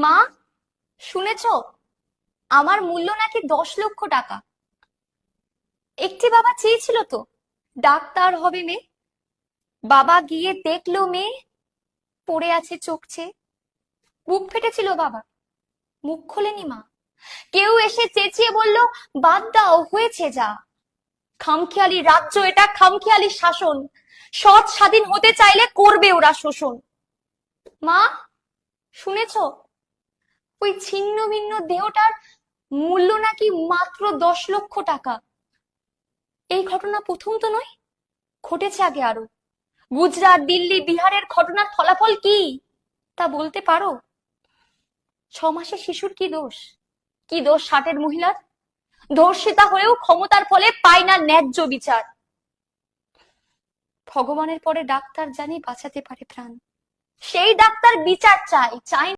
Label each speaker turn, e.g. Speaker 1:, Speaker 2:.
Speaker 1: মা, শুনেছো? আমার মূল্য নাকি 10 লক্ষ টাকা। একটি বাবা চেয়েছিল তো ডাক্তার হবে মেয়ে। বাবা গিয়ে দেখলো মেয়ে পড়ে আছে চোখ চেয়ে। বুক ফেটেছিল বাবা, মুখ খোলেনি মা। কেউ এসে চেঁচিয়ে বলল, বাদ দাও, হয়েছে যা। খামখেয়ালি রাজ্য এটা, খামখেয়ালি শাসন। সৎ স্বাধীন হতে চাইলে করবে ওরা শোষণ। মা, শুনেছো? ওই ছিন্ন ভিন্ন দেহটার মূল্য নাকি মাত্র 10 লক্ষ টাকা। এই ঘটনা প্রথম তো নয়, ঘটেছে আগে আরো। গুজরাট, দিল্লি, বিহারের ঘটনার ফলাফল কি তা বলতে পারো? 6 মাসের শিশুর কি দোষ? কি দোষ 60-এর মহিলার? ধর্ষিতা হয়েও ক্ষমতার ফলে পায় না ন্যায্য বিচার। ভগবানের পরে ডাক্তার জানি বাঁচাতে পারে প্রাণ। সেই ডাক্তার বিচার চায়, চায়